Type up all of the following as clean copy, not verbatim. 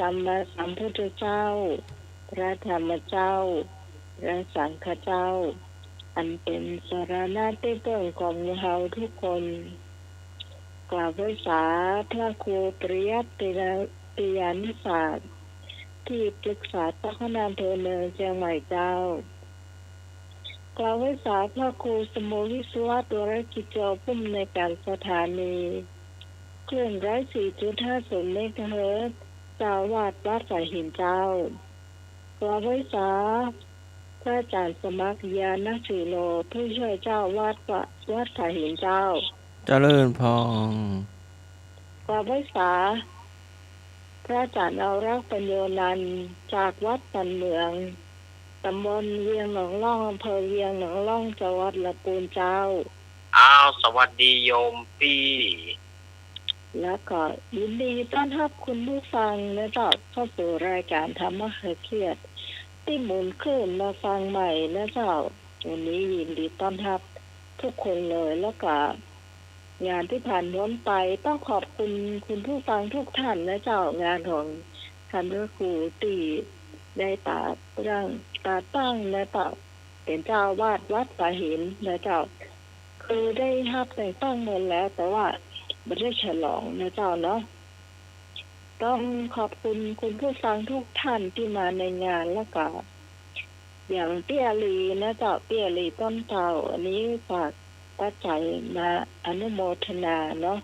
สัมมาสัมพุทธเจ้าพระธรรมเจ้าพระสังฆเจ้าอันเป็นสรณะที่พึ่งของเราทุกคนกล่าวไว้สาพระครูปริยัติยานุศาสตร์ที่ปรึกษาเจ้าคณะอำเภอเมืองเชียงใหม่เจ้ากล่าวไว้สาพระครูสมุวิศวะตัวรกิจโจผู้อำนวยการสถานีคลื่น104.50 เมกะเฮิรตซ์เจ้าวาดวัดสายหินเจ้ากล่าวไว้สาพระอาจารย์สมัครยานสีโลผู้ช่วยเจ้าวาดวัดสายหินเจ้าเจริญพรกล่าวไว้สาพระอาจารย์เอารักปัญโยนันท์จากวัดปันเมืองตำบลเวียงหนองล่องอำเภอเวียงหนองล่องจังหวัดลำพูนเจ้าสวัสดีโยมพี่แล้วก็ยินดีต้อนรับคุณผู้ฟังนะเจ้าเข้าสู่รายการธรรมะเครียดที่หมุนขึ้นมาฟังใหม่นะเจ้าวันนี้ยินดีต้อนรับทุกคนเลยแล้วก็งานที่ผ่านพ้นไปต้องขอบคุณคุณผู้ฟังทุกท่านนะเจ้างานของท่านพระครูตีได้ตั้งนะเจ้าเป็นเจ้าวาดวัดสายหินนะเจ้าคือได้รับแต่งตั้งเงินแล้วแต่ว่าไม่ได้ฉลองนะเจ้าเนาะต้องขอบคุณคุณผู้ฟังทุกท่านที่มาในงานแล้วก็อย่างเปี้ยลีนะเจ้าเปี้ยลีต้นเก่าอันนี้ฝากปัจจัยมาอนุโมทนาเนาะ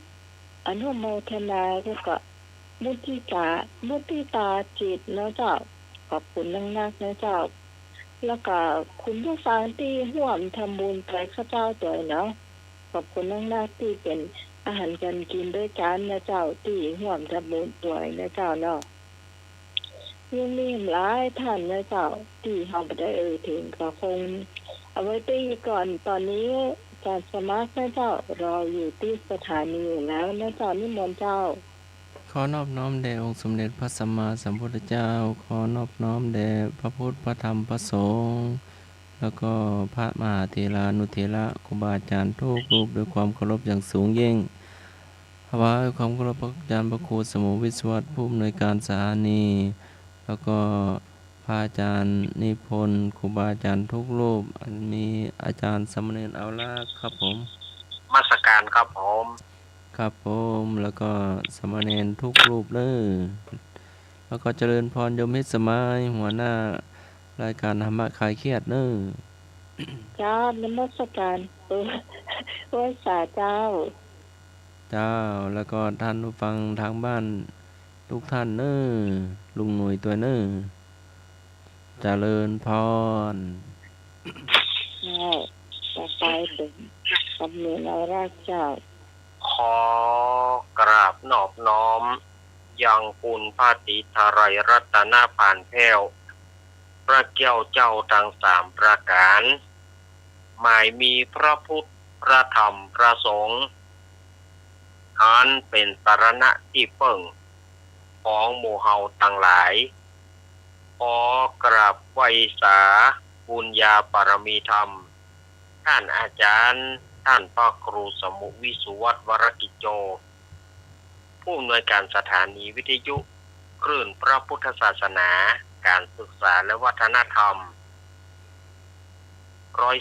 อนุโมทนาก็มุทิตาจิตนะเจ้าขอบคุณนักๆนะเจ้าแล้วก็คุณผู้ฟังที่ร่วมทำบุญไปข้าเจ้าตัวเนาะขอบคุณนักๆที่เป็นอาหารการกินด้วยกันนะเจ้าที่ร่วมทำบุญตัวนะเจ้าเนาะยังมีหลายท่านนะเจ้าที่เราไม่ได้ถึงก็คงเอาไว้ตีก่อนตอนนี้การสมัครนะเจ้ารออยู่ที่สถานีอยู่แล้วนะเจ้านิมนต์เจ้าขอนอบน้อมแด่องค์สมเด็จพระสัมมาสัมพุทธเจ้าขอนอบน้อมแด่พระพุทธพระธรรมพระสงฆ์แล้วก็พระมหาเถรานุเถระครูบาอาจารย์ทุกรูปด้วยความเคารพอย่างสูงยิ่งถวายความเคารพพระอาจารย์พระครูสมุวิศวะผู้อำนวยการสถานีแล้วก็พระอาจารย์นิพนธ์ครูบาอาจารย์ทุกรูปมีอาจารย์สมณเณรเอาละครับผมมาสการครับผม ครับผมแล้วก็สมณเณรทุกรูปเลยแล้วก็เจริญพรโยมมิตรสมัยหัวหน้ารายการธรรมะคลายเครียดเนอจ้านมัสการไหว้สาเจ้าเจ้าแล้วก็ท่านผู้ฟังทางบ้านทุกท่านเนอลุงหน่วยตัวเนอเจริญพรใช่ต่อไปเป็นสำเนียงเอาราชเจ้าขอกราบนอบน้อมยังคุณพระติทรายรัตนผ่านแพ้วพระเจ้าเจ้าทั้ง3ประการหมายมีพระพุทธพระธรรมพระสงฆ์อันเป็นสรณะที่เพิ่งของหมู่เฮาทั้งหลายขอกราบไหว้สาบุญญาปรมีธรรมท่านอาจารย์ท่านพระครูสมุวิสุวัฒน์วรกิจโจผู้อำนวยการสถานีวิทยุคลื่นพระพุทธศาสนาการศึกษาและวัฒนธรรม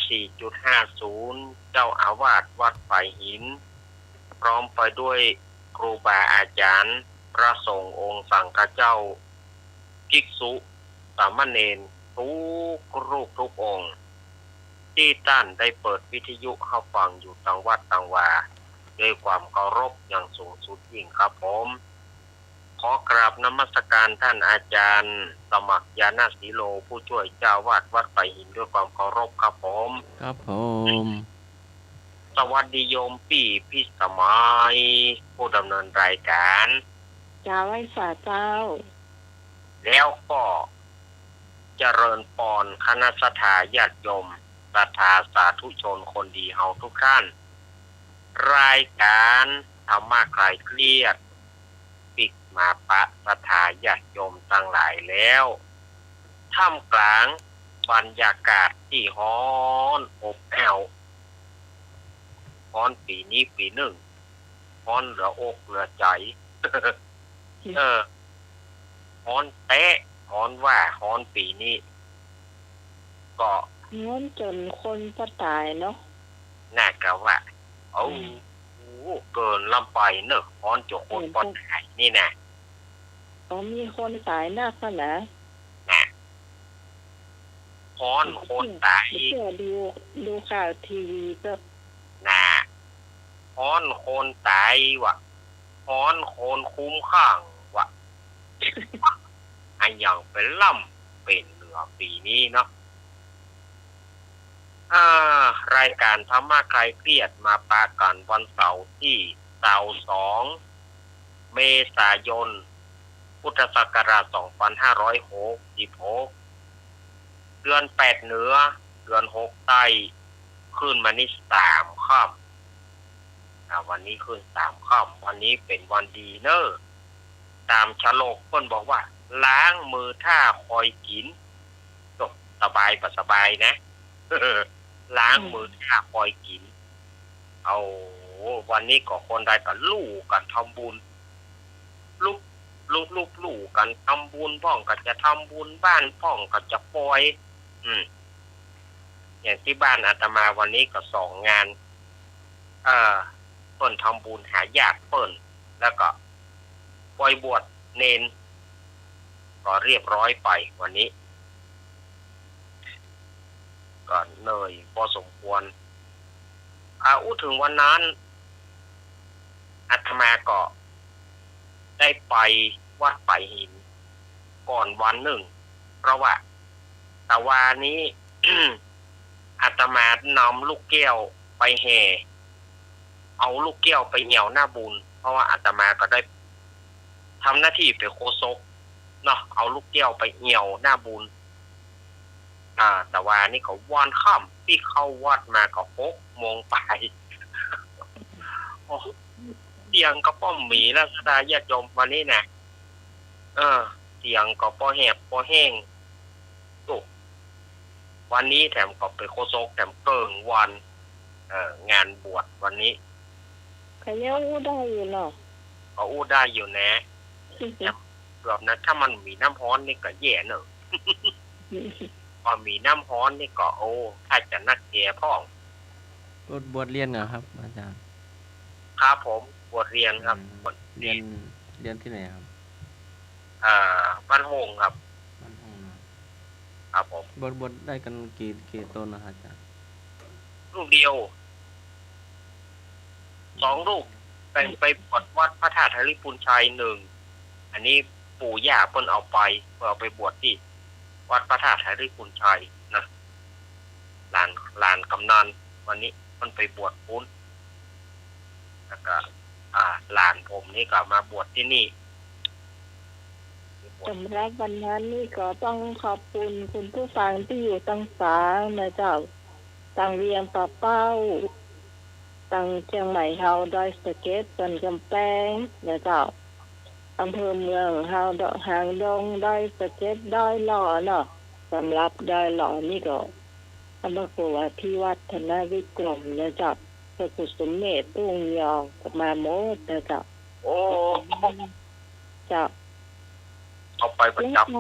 104.50 เจ้าอาวาสวัดฝ่ายหินพร้อมไปด้วยครูบาอาจารย์พระสงฆ์องค์สังฆเจ้าภิกษุสามเณรทุกรูปทุกองค์ที่ท่านได้เปิดวิทยุเข้าฟังอยู่ต่างวัดต่างวาด้วยความเคารพอย่างสูงสุดยิ่งครับผมขอกราบนมัสการท่านอาจารย์สมัครยานาสีโลผู้ช่วยเจ้าวาดวัดไผ่หินด้วยความเคารพครับผมครับผมสวัสดีโยมพี่พิสมัยผู้ดำเนินรายการจ้าไหว้สาเจ้าแล้วก็เจริญพรคณะสัตยาติโยมศรัทธาสาธุชนคนดีเฮาทุกท่านรายการธรรมะคลายเครียดปิกมาปะศรัทธาญาติโยมทั้งหลายแล้วท่ามกลางบรรยากาศที่ร้อนอบอ้าวร้อนปีนี้ปีหนึ่งร้อนเหลืออกเหลือใจร้อ ฮ้อนแตะฮ้อนว่าฮ้อนปีนี้ก็ง้อนจนคนก็ตายเนาะน่ากะว่าเอาเกินลำไปเนอะฮ้อนจกคนปอดหายนี่นะมีคนตายนักขนาดนะฮ้อนคนตายเชื่อดูข่าวทีวีก็น่ะฮ้อนคนตายว่ะฮ้อนคนคุ้มข้างว่ะอันอย่างเป็นล่ำเป็นเหนือปีนี้เนาะรายการธรรมะคลายเครียดมาปากันวันเสาร์ที่2 เมษายน พุทธศักราช 2566 เดือน 8 เหนือ เดือน 6 ใต้ ขึ้นมานี่3 ค่ำวันนี้ขึ้น3 ค่ำวันนี้เป็นวันดีเนอะตามฉลกเพิ่นบอกว่าล้างมือท่าคอยกินจบสบายสบายนะล้างมือท่าคอยกินเอาวันนี้ก็คนใดก็ลู่กันทำบุญลูกกันทำบุญพ่องก็จะทำบุญบ้านพ่องก็จะปล่อยอย่างที่บ้านอาตมาวันนี้ก็2 งานเปิ้นทำบุญหาญาติเปิ้นแล้วก็ปล่อยบวชเนนก็เรียบร้อยไปวันนี้ก็เหนื่อยพอสมควรถึงวันนั้นอาตมาก็ได้ไปวัดป่ายหินก่อนวันหนึ่งเพราะว่าตะวานี้ อาตมานำลูกแก้วไปแห่เอาลูกแก้วไปเหนี่ยวหน้าบุญเพราะว่าอาตมาก็ได้ทำหน้าที่เป็นโฆษกเนาะเอาลูกแก้วไปเหนี่ยวหน้าบุญแต่ว่านี่เขาวันค่ำที่เข้าวัดมาก็6 โมงไปเตียงก็ป้อมหมีแล้วสดาญาติโยมวันนี้นะเตียงก็ป้อแหบป้อแห้งตุกวันนี้แถมก็ไปโคโซกแถมเกิงวันงานบวชวันนี้ใครเลี้ยงอู้ได้อยู่เนาะก็อู้ได้อยู่นะเกือบนะถ้ามันมีน้ำร้อนนี่ก็แย่เนอะพอมีน้ำร้อนนี่ก็ถ้าจะนักแก่พ่องบวชเรียนเหรอครับอาจารย์ครับผมบวชเรียนครับเรียนที่ไหนครับบ้านหงครับบ้านหงครับผมบวชได้กันกี่ต้นนะอาจารย์ลูกเดียว2 ลูกเป็นไปบวชวัดพระธาตุหริปุญชัย1อันนี้ปู่ย่าเพิ่นเอาไปบวชที่วัดพระธาตุหริปุญชัยนะลานกำนันวันนี้มันไปบวชปุ้นแล้วก็หลานผมนี่ก็มาบวชที่นี่สำหรับวันนั้นนี่ก็ต้องขอบคุณคุณผู้ฟังที่อยู่ตั้งสางนะเจ้าตั้งเรียงป่าเป้าตั้งเชียงใหม่เฮาดอยสะเก็ดตันกำแพงนะเจ้าอำเภอเมืองเฮาหางดงดอยสะเก็ดดอยหล่อเนาะสำหรับดอยหล่อนี่ก็อำเภอปัวที่วัดธนวิกรมนะเจ้าพระกุศลเมตตุ้งยองกับมาโมดนะเจ้าเจ้าเอาไปประจำปู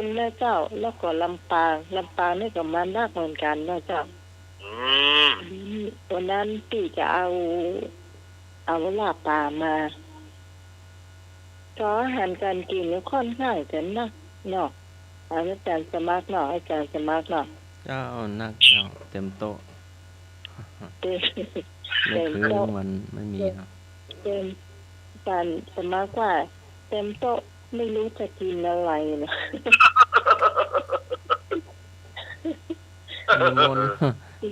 นนะเจ้าแล้วก็ลำปางนี่ก็มานักเหมือนกันนะเจ้าวันนั้นพี่จะเอาลาบปลามาก็อาหารการกินค่อนข้างจะนักเนาะอาจารย์สมัครเนาะอาจารย์สมัครเนาะเจ้านักเนาะเต็มโต๊ะไม่คือมันไม่มีเนาะเต็มการสมัครว่าเต็มโต๊ะไม่รู้จะกินอะไรเนาะ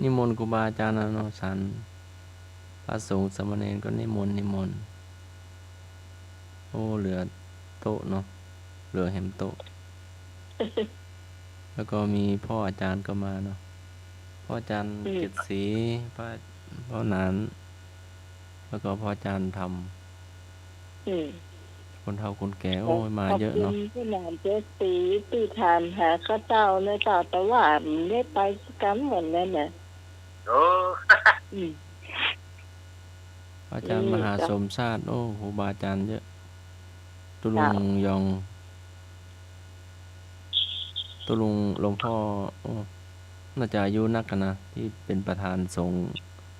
นิมนต์ครูบาอาจารย์เนาะสันพระสงฆ์สามเณรก็นิมนต์เหลือโต๊ะเนาะเหลือแหมโต๊ะแล้วก็มีพ่ออาจารย์ก็มาเนาะพ่ออาจารย์เจ็ดสีพ่อนานแล้วก็พ่ออาจารย์ทำคนเฒ่าคนแก่มาเยอะเนาะพ่อหนานเจ็ดสีตีทานหาข้าวเจ้าในต่อแต่ว่าไม่ไปกันเหมือนนั่นน่ะอาจารย์มหาสมชาติครูบาอาจารย์เยอะตุลุงยอง ตัวลุงหลวงพ่อโอ้น่าจะอายุนักกันนะที่เป็นประธานสงฆ์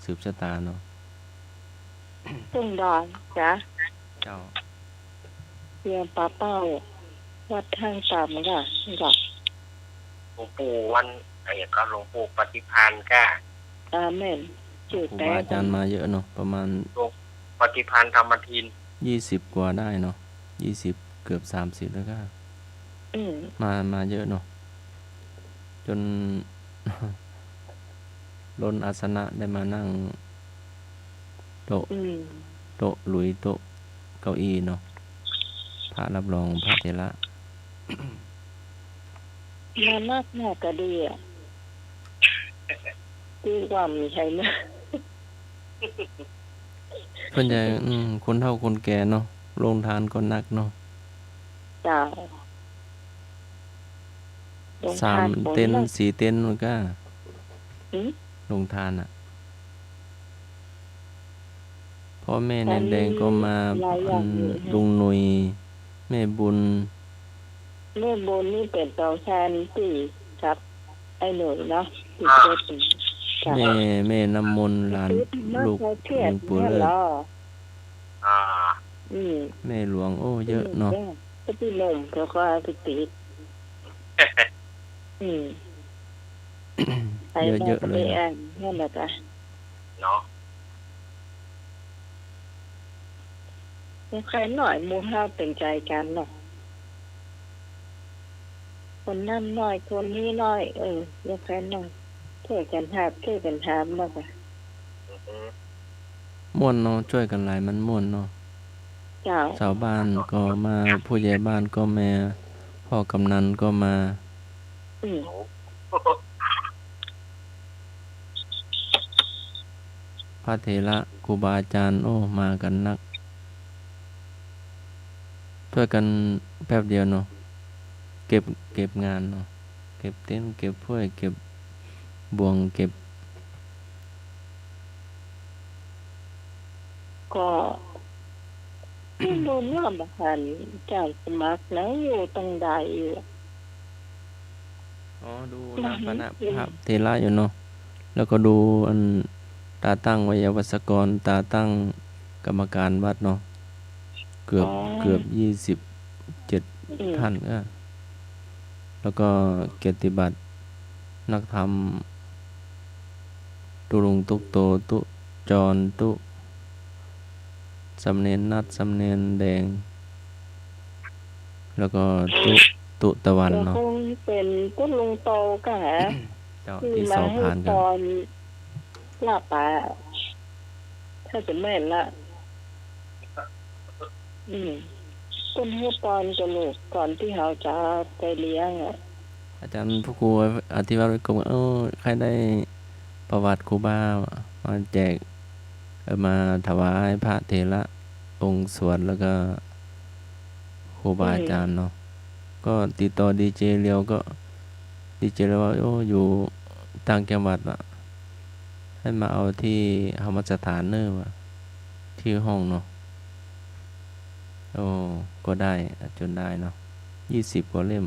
สืบชะตาเนาะ ซึ่งดอนจ้ะ เจ้า เรียนป้าเป้าวัดทางต่ำค่ะจ้ะ หลวงปู่วันไอ้ก็หลวงปู่ปฏิภาณก็ อาเมนจืด ครู แต่ บาอาจารย์มาเยอะเนาะประมาณ หลวงปฏิภาณธรรมทิน 20 กว่าได้เนาะ20 เกือบ30แล้วก็ อืม มาเยอะเนาะจน ล้นอาสนะได้มานั่งโต๊ะ อืม โต๊ะหลุยโต๊ะเก้าอี้เนาะพระรับรองพระเถระ มามากแม่ก็ดีอ่ะดีกว่ามีใช่ไหม ส่วนใหญ่คนเฒ่าคนแก่เนาะโรงทานก็หนักเนาะ จ้า 3 เต็นท์4 เต็นท์มันก็ อืม โรงทานอ่ะพ่อแม่แนนแดงก็มาลุงหนุ่ยแม่บุญ เมื่อบนนี่เป็นตัวแทนตีครับ ไอ้หนุ่ยเนาะติดเต็มจ้ะ แม่น้ำมนต์หลานลูก เทีย หล น วงปู่ เนี่ย เลิศ เหรอ อ่า อืม แม่หลวงโอ้เยอะเนาะ ก็พี่หนุ่มเขาก็ไปติดอืมไป เยอะๆ มาก็ เล ไป ย แอนนั่นแหละจ้ะ เนาะ ยังใครหน่อยหมูห้าเป็นใจกันเนาะคนนั่นหน่อยคนนี้หน่อยยังใครหน่อยช่วยกันหาบช่วยกันถามเนาะจ้ะ อือฮึ ม่วนเนาะช่วยกันหลายมันม่วนเนาะ เจ้า ชาวบ้านก็มาผู้ใหญ่บ้านก็มาพ่อกำนันก็มา อืม โอ้ พระเถระครูบาอาจารย์โอ้มากันนักช่วยกันแป๊บเดียวเนาะเก็บงานเนาะเก็บเต็นท์เก็บถ้วยเก็บบ่วงเก็บ ก็ที่โดนว่าบหันเจ้าสมัครแล้วอยู่ตรงใดอยู่ อ๋อดูน้ำปนะพระเถระอยู่เนาะแล้วก็ดูอันตาตั้งไวยาวัชกรตาตั้งกรรมการวัดเนาะเกือบ27 อืม ท่านก็แล้วก็เกียรติบัตรนักธรรมตุลุงตุกโตตุจรตุสำเนนนัดสำเนนแดง แล้วก็ตุตะวัน แล้ว เนาะ คงเป็นต้นลุงโตก็หา เจ้า ที่ ที่ส มา อบ ให้ ผ่าน ต กัน อนลาป่าถ้าจะแม่นละต้นให้ตอนกระโหลกก่อนที่เขาจะไปเลี้ยงอ่ะ อาจารย์ผู้ครูอธิบายไว้กลมใครได้ประวัติครูบามาแจกมาถวายพระเถระองค์สวดแล้วก็ครูบาอาจารย์เนาะก็ติดต่อดีเจเลียวก็ดีเจเลียวว่าอยู่ต่างจังหวัดว่ะให้มาเอาที่ธรรมสถานเนอร์ว่ะที่ห้องเนาะก็ได้จนได้เนาะ20 กว่าเล่ม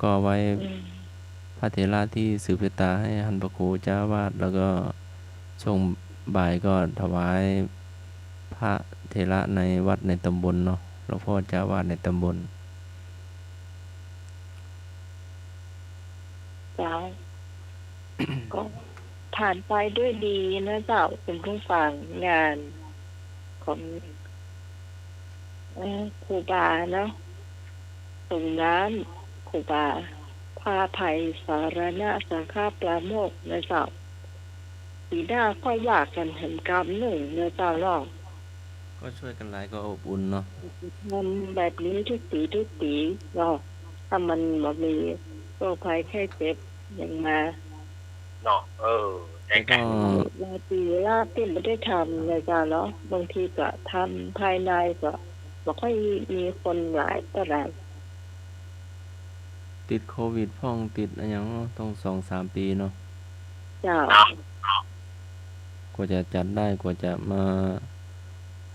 ก็ไว้พระเถระที่สืบชะตาให้หันพระครูเจ้าวาดแล้วก็ช่วงบ่ายก็ถวายพระเถระในวัดในตำบลเนาะหลวงพ่อเจ้าวาดในตำบล เจ้า ก็ผ่านไปด้วยดีนะเจ้าเป็นผู้ฟังงานของครูบาเนาะส่งน้ำครูบาพาภัยสารณะสังฆาปราโมกข์นะเจ้าปีหน้าค่อยว่ากันเห็นกรรมหนึ่งนะเจ้าเนาะ ก็ช่วยกันหลายก็อบอุ่นเนาะ ทำแบบนี้ทุกปีเนาะถ้ามันบ่มีโรคภัยไข้เจ็บอย่างมา เนาะได้ แล้ว กั ก็ น บางทีลาที่ไม่ได้ทำเลยจ้าเนาะบางทีก็ทำภายในก็บ่ค่อยมีคนหลายเท่าไหร่ ติดโควิดพ่องติดอะไรอย่างเนาะต้อง2-3 ปีเนาะ เจ้า กว่าจะจัดได้กว่าจะมา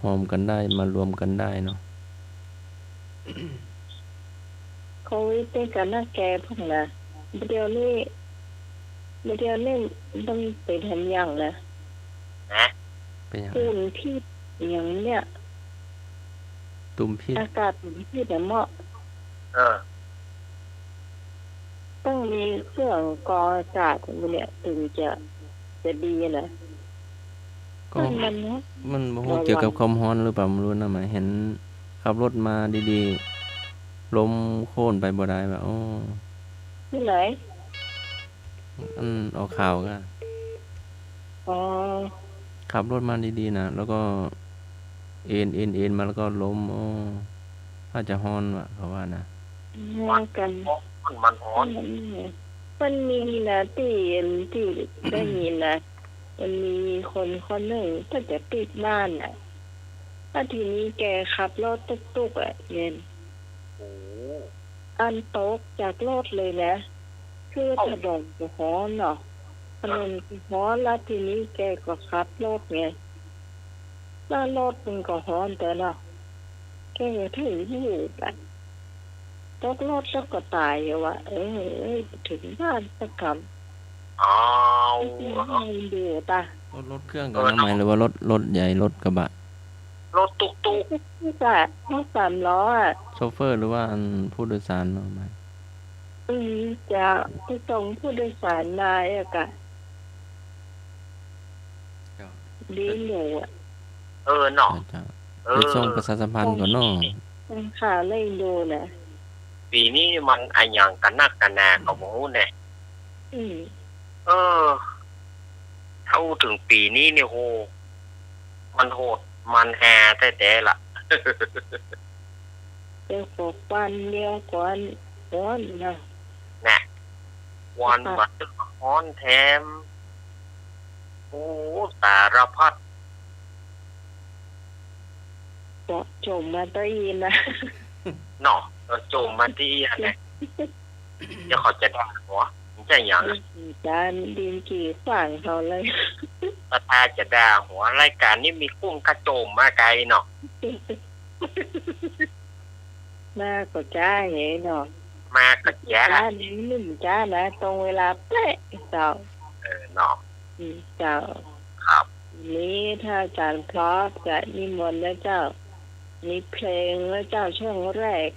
หอมกันได้มารวมกันได้เนาะ เ โควิดเป็นกันหน้าแก่พวกนะเดี๋ยวนี้ต้องไปทำอย่างนะ นะ เป็นยังไง ตุ่มพิษอย่างเนี้ย ตุ่มพิษ อากาศตุ่มพิษเนี่ยเหมาะ เออ ต้องมีเครื่องกรองอากาศเนี่ยถึงจะดีนะ ก็ มันนะ มันบ่ฮู้เกี่ยวกับความร้อนหรือเปล่าไม่รู้นะหมายเห็นขับรถมาดีๆลมโค่นไปบ่ได้แบบอ้อ ที่ไหน ออกข่าวก็ อ๋อ ขับรถมาดีๆนะแล้วก็เอ็นมาแล้วก็ล้มอ้ออาจจะฮ้อนว่ะเขาว่านะ มากัน มันร้อน มันมีนะที่ได้ยินนะมันมีคนหนึ่งก็จะปิดบ้านน่ะถ้าทีนี้แกขับรถตุ๊กๆอ่ะเย็น โอ้ อันโต๊กจากรถเลยนะคือถนนก็ฮ้อนเนาะถนนก็ฮ้อนแล้วทีนี้แกก็ขับรถไงแล้วรถมันก็ฮ้อนแต่เนาะแกก็ถึงอยู่แบบตกรถแล้วก็ตายอยู่ว่ะถึงบ้านสักคำ อ้าว ให้ดูตาร ถเครื่องกันทำไมหรือว่ารถใหญ่รถกระบะ รถตุ๊ก ที่จะรถ3 ล้ออ่ะ โชเฟอร์หรือว่าผู้โดยสารเนาะหมาย จะไปส่งผู้โดยสารนายอะกะดีหนูอ่ะ เออเนาะ จะ เอ ไป อ ส่งประชาสัมพันธ์ก่อนเนาะ ตั้งขาเล่นดูนะ ปีนี้มันอะหยังกันนักกันหนาก็บ่ฮู้แน่ อืม เออเท่าถึงปีนี้เนี่ยโหมันโหดมันแฮแต่ละ เดี๋ยวขอปันเดียวก่อนร้อนนะ นะวันมันฮ้อนแถมโอ้สารพัด จะจมมาตะยีนะ เนาะโจมมาที่อันนี้จะเขาจะด่าหัวมันจะหยัง จานดินกี่ฝั่งเขาเลย ประธานจะด่าหัวรายการนี้มีกุ้งกระโจมมาไกลเนาะ หน้าก็จ้าเหยเนาะ มากระแยะ จ้านี่นุ่มจ้านะตรงเวลาเป๊ะเจ้า เนาะ เจ้า ครับ นี้ถ้าอาจารย์พลอสจะนิมนต์แล้วเจ้ามีเพลงแล้วเจ้าช่วงแรก